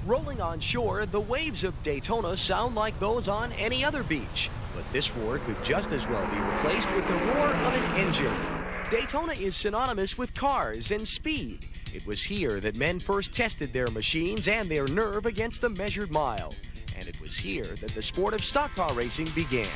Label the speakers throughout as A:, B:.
A: Rolling on shore, the waves of Daytona sound like those on any other beach. But this roar could just as well be replaced with the roar of an engine. Daytona is synonymous with cars and speed. It was here that men first tested their machines and their nerve against the measured mile. And it was here that the sport of stock car racing began.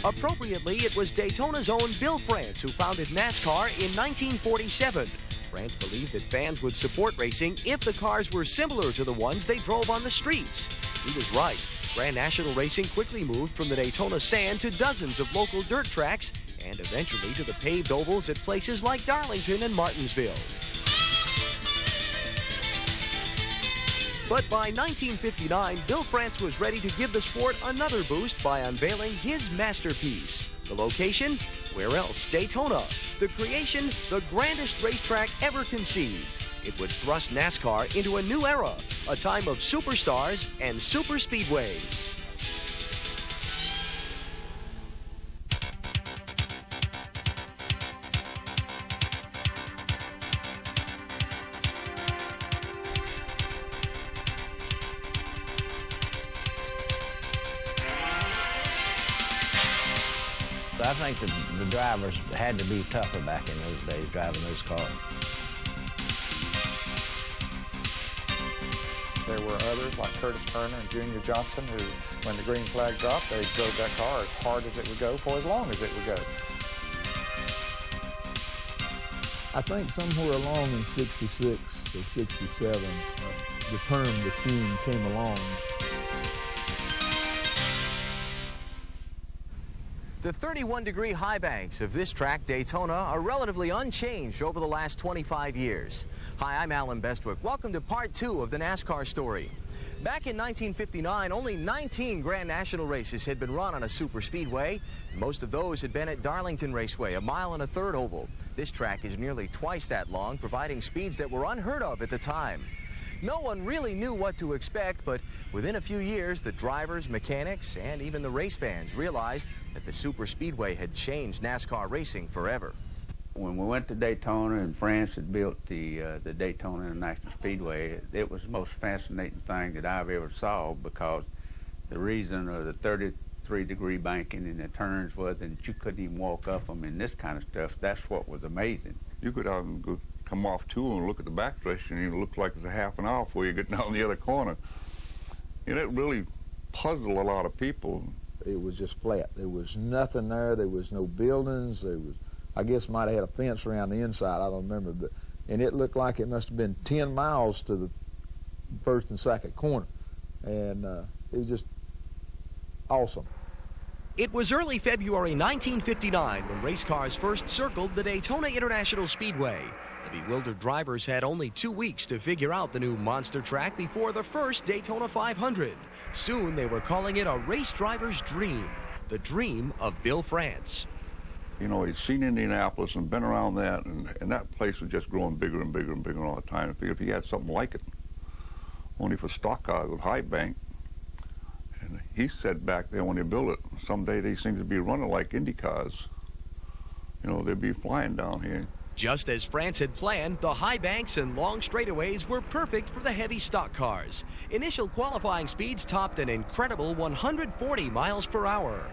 A: Appropriately, it was Daytona's own Bill France who founded NASCAR in 1947. France believed that fans would support racing if the cars were similar to the ones they drove on the streets. He was right. Grand National Racing quickly moved from the Daytona sand to dozens of local dirt tracks and eventually to the paved ovals at places like Darlington and Martinsville. But by 1959, Bill France was ready to give the sport another boost by unveiling his masterpiece. The location? Where else? Daytona. The creation, the grandest racetrack ever conceived. It would thrust NASCAR into a new era, a time of superstars and superspeedways.
B: I think the drivers had to be tougher back in those days, driving those cars.
C: There were others like Curtis Turner and Junior Johnson who, when the green flag dropped, they drove that car as hard as it would go for as long as it would go.
D: I think somewhere along in 66 or 67, the term the King came along.
A: The 31-degree high banks of this track, Daytona, are relatively unchanged over the last 25 years. Hi, I'm Alan Bestwick. Welcome to part 2 of the NASCAR story. Back in 1959, only 19 Grand National races had been run on a superspeedway. Most of those had been at Darlington Raceway, a 1.33 mile oval. This track is nearly twice that long, providing speeds that were unheard of at the time. No one really knew what to expect, but within a few years, the drivers, mechanics, and even the race fans realized that the superspeedway had changed NASCAR racing forever.
E: When we went to Daytona and France had built the Daytona International Speedway, it was the most fascinating thing that I've ever saw, because the reason of the 33-degree banking and the turns was that you couldn't even walk up them and this kind of stuff. That's what was amazing.
F: You could go come off two and look at the backstretch, and it looked like it's a half an hour before you get down the other corner. And it really puzzled a lot of people.
D: It was just flat. There was nothing there. There was no buildings. There was, I guess, might have had a fence around the inside. I don't remember, but and it looked like it must have been 10 miles to the first and second corner, and it was just awesome.
A: It was early February 1959 when race cars first circled the Daytona International Speedway. The bewildered drivers had only 2 weeks to figure out the new monster track before the first Daytona 500. Soon they were calling it a race driver's dream, the dream of Bill France.
F: You know, he'd seen Indianapolis and been around that, and that place was just growing bigger and bigger and bigger all the time. I figured if he had something like it, only for stock cars with high bank. And he said back there when they built it, someday these things would be running like Indy cars. You know, they'd be flying down here.
A: Just as France had planned, the high banks and long straightaways were perfect for the heavy stock cars. Initial qualifying speeds topped an incredible 140 miles per hour.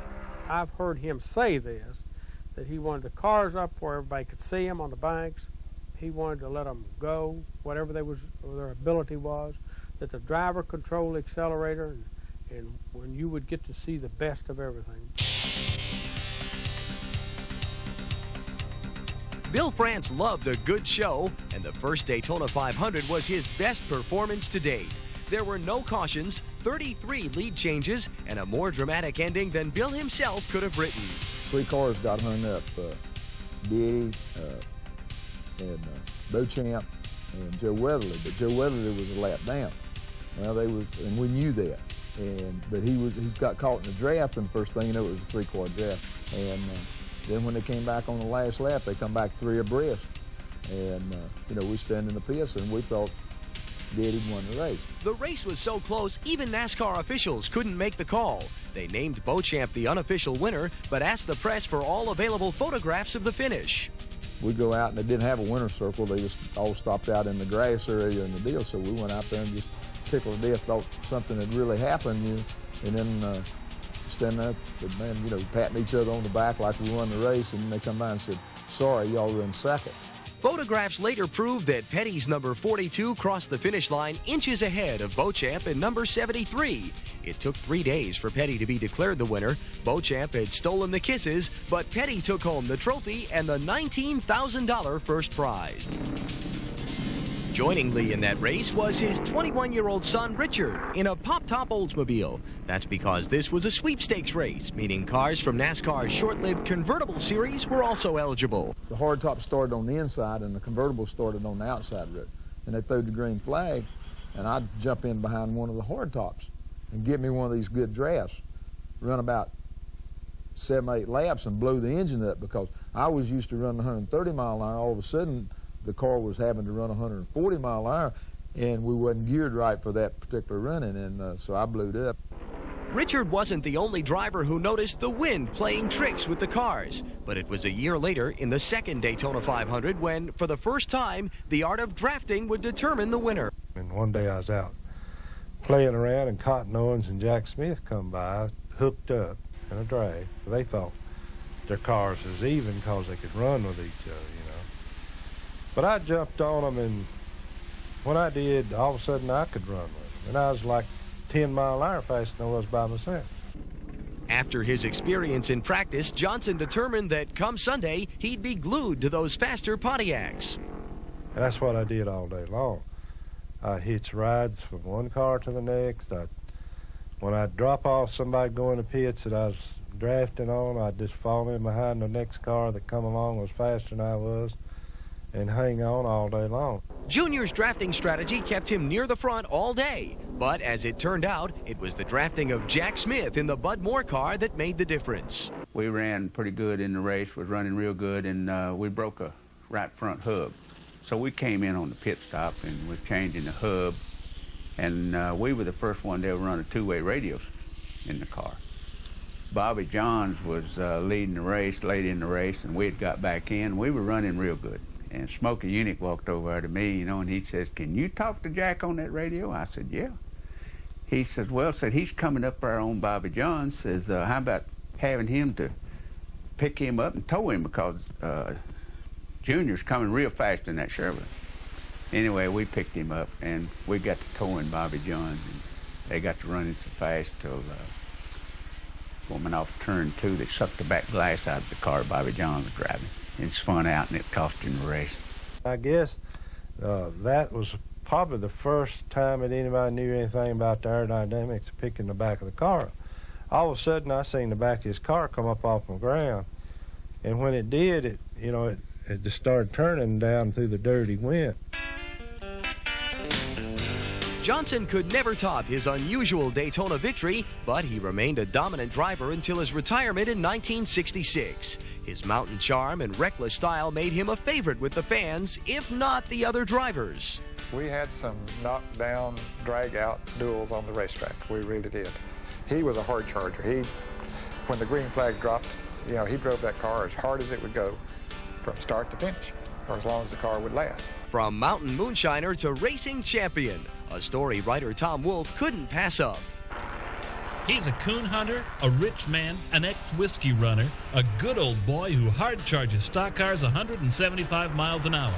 G: I've heard him say this, that he wanted the cars up where everybody could see them on the banks. He wanted to let them go, whatever their ability was, that the driver controlled the accelerator, and when you would get to see the best of everything.
A: Bill France loved a good show, and the first Daytona 500 was his best performance to date. There were no cautions, 33 lead changes, and a more dramatic ending than Bill himself could have written.
D: 3 cars got hung up, Diddy and Beauchamp and Joe Weatherly, but Joe Weatherly was a lap down. Well, and we knew that. But he got caught in the draft, and first thing you know, it was a 3-car draft. And then when they came back on the last lap, they come back 3 abreast. And, you know, we stand in the pits, and we thought Diddy won the race.
A: The race was so close, even NASCAR officials couldn't make the call. They named Beauchamp the unofficial winner, but asked the press for all available photographs of the finish.
D: we go out, and they didn't have a winner's circle. They just all stopped out in the grass area and the deal. So we went out there and just tickled to death, thought something had really happened. And then stand there, said, man, you know, patting each other on the back like we won the race. And they come by and said, sorry, y'all were in second.
A: Photographs later proved that Petty's number 42 crossed the finish line inches ahead of Beauchamp in number 73. It took 3 days for Petty to be declared the winner. Beauchamp had stolen the kisses, but Petty took home the trophy and the $19,000 first prize. Joining Lee in that race was his 21-year-old son, Richard, in a pop-top Oldsmobile. That's because this was a sweepstakes race, meaning cars from NASCAR's short-lived convertible series were also eligible.
D: The hardtop started on the inside, and the convertible started on the outside of it. And they threw the green flag, and I'd jump in behind one of the hardtops and get me one of these good drafts, run about 7 or 8 laps and blow the engine up, because I was used to running 130 mile an hour. All of a sudden, the car was having to run 140 mile an hour, and we wasn't geared right for that particular running, and so I blew it up.
A: Richard wasn't the only driver who noticed the wind playing tricks with the cars, but it was a year later in the second Daytona 500 when, for the first time, the art of drafting would determine the winner.
H: And one day I was out playing around, and Cotton Owens and Jack Smith come by, hooked up in a drag. They thought their cars was even because they could run with each other, you know. But I jumped on them, and when I did, all of a sudden I could run with them. And I was like 10 mile an hour faster than I was by myself.
A: After his experience in practice, Johnson determined that come Sunday, he'd be glued to those faster Pontiacs.
H: And that's what I did all day long. I hitched rides from one car to the next. When I'd drop off somebody going to pits that I was drafting on, I'd just fall in behind the next car that come along was faster than I was and hang on all day long.
A: Junior's drafting strategy kept him near the front all day. But as it turned out, it was the drafting of Jack Smith in the Bud Moore car that made the difference.
E: We ran pretty good in the race, was running real good, and we broke a right front hub. So we came in on the pit stop and was changing the hub, and we were the first one to ever run a two-way radios in the car. Bobby Johns was leading the race, late in the race, and we had got back in. We were running real good. And Smokey Unick walked over to me, you know, and he says, "Can you talk to Jack on that radio?" I said, "Yeah." He said, "Well," said, "he's coming up there on Bobby Johns. Says, how about having him to pick him up and tow him, because Junior's coming real fast in that Chevrolet." Anyway, we picked him up, and we got to towing Bobby Johns, and they got to running so fast till woman off turn 2 that sucked the back glass out of the car Bobby Johns was driving, and spun out, and it cost him the race.
H: I guess that was probably the first time that anybody knew anything about the aerodynamics of picking the back of the car. All of a sudden, I seen the back of his car come up off the ground, and when it did, it just started turning down through the dirt he went.
A: Johnson could never top his unusual Daytona victory, but he remained a dominant driver until his retirement in 1966. His mountain charm and reckless style made him a favorite with the fans, if not the other drivers.
C: We had some knockdown, drag-out duels on the racetrack. We really did. He was a hard charger. When the green flag dropped, you know, he drove that car as hard as it would go from start to finish, or as long as the car would last.
A: From mountain moonshiner to racing champion, a story writer Tom Wolfe couldn't pass up.
I: He's a coon hunter, a rich man, an ex-whiskey runner, a good old boy who hard charges stock cars 175 miles an hour.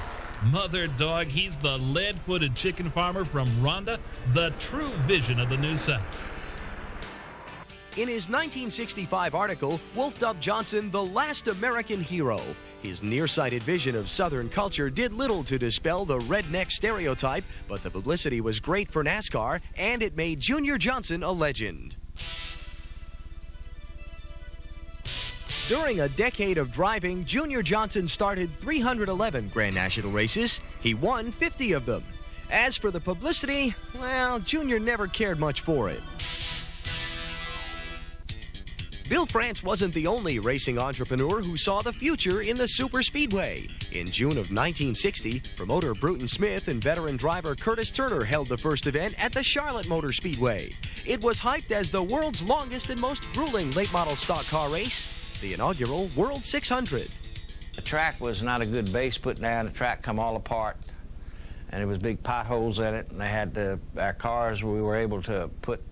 I: Mother dog, he's the lead-footed chicken farmer from Rhonda, the true vision of the New South.
A: In his 1965 article, Wolfe dubbed Johnson the last American hero. His nearsighted vision of Southern culture did little to dispel the redneck stereotype, but the publicity was great for NASCAR, and it made Junior Johnson a legend. During a decade of driving, Junior Johnson started 311 Grand National races. He won 50 of them. As for the publicity, well, Junior never cared much for it. Bill France wasn't the only racing entrepreneur who saw the future in the Superspeedway. In June of 1960, promoter Bruton Smith and veteran driver Curtis Turner held the first event at the Charlotte Motor Speedway. It was hyped as the world's longest and most grueling late-model stock car race, the inaugural World 600.
B: The track was not a good base put down. The track come all apart, and there was big potholes in it, and they had our cars, we were able to put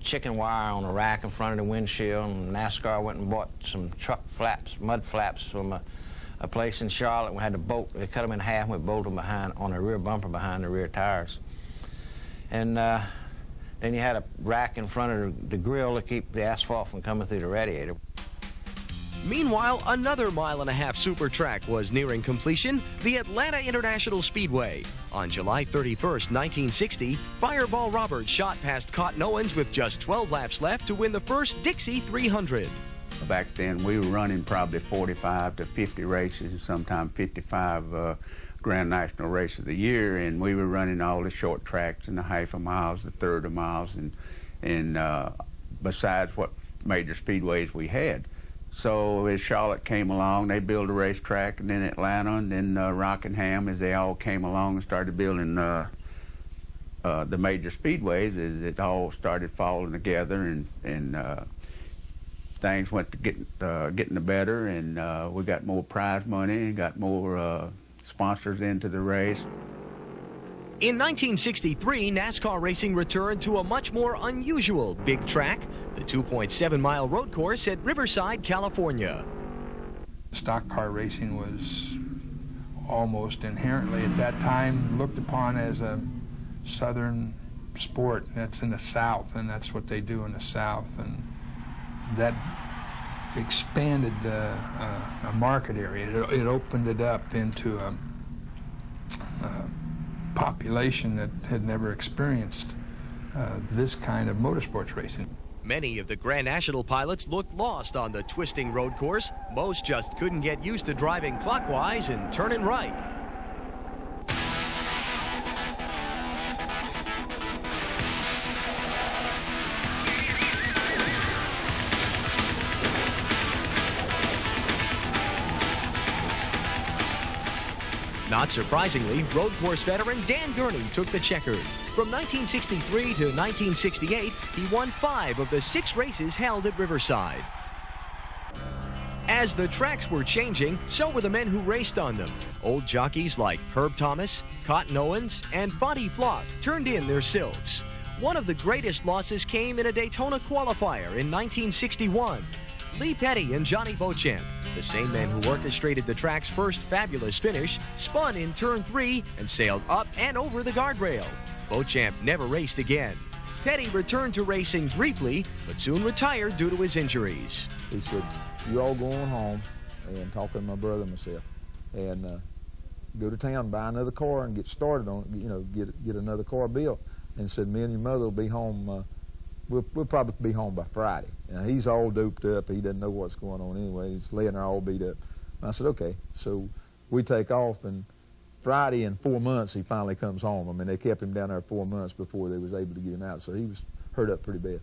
B: chicken wire on a rack in front of the windshield, and NASCAR went and bought some truck flaps, mud flaps from a place in Charlotte. We had to bolt, they cut them in half and we bolted them behind, on the rear bumper behind the rear tires. And then you had a rack in front of the grill to keep the asphalt from coming through the radiator.
A: Meanwhile, another 1.5 mile super track was nearing completion, the Atlanta International Speedway. On July 31st, 1960, Fireball Roberts shot past Cotton Owens with just 12 laps left to win the first Dixie 300.
E: Back then, we were running probably 45 to 50 races, and sometimes 55 Grand National races a year, and we were running all the short tracks and the half a miles, the third of miles, and besides what major speedways we had. So as Charlotte came along, they built a racetrack, and then Atlanta, and then Rockingham, as they all came along and started building the major speedways, as it all started falling together, and things went to getting the better, and we got more prize money and got more sponsors into the race.
A: In 1963, NASCAR racing returned to a much more unusual big track, the 2.7-mile road course at Riverside, California.
J: Stock car racing was almost inherently at that time looked upon as a southern sport. That's in the South, and that's what they do in the South, and that expanded a market area. It opened it up into a population that had never experienced this kind of motorsports racing.
A: Many of the Grand National pilots looked lost on the twisting road course. Most just couldn't get used to driving clockwise and turning right. Not surprisingly, road course veteran Dan Gurney took the checkered. From 1963 to 1968, he won 5 of the 6 races held at Riverside. As the tracks were changing, so were the men who raced on them. Old jockeys like Herb Thomas, Cotton Owens, and Fonty Flock turned in their silks. One of the greatest losses came in a Daytona qualifier in 1961. Lee Petty and Johnny Beauchamp, the same men who orchestrated the track's first fabulous finish, spun in turn 3 and sailed up and over the guardrail. Beauchamp never raced again. Petty returned to racing briefly, but soon retired due to his injuries.
D: He said, "You all go on home and talk to my brother and myself, and go to town, buy another car, and get started on it. You know, get another car built." And said, "Me and your mother will be home. We'll probably be home by Friday." Now, he's all doped up. He doesn't know what's going on anyway. He's laying there all beat up. And I said, "Okay." So we take off, and Friday in 4 months he finally comes home. I mean, they kept him down there 4 months before they was able to get him out. So he was hurt up pretty bad.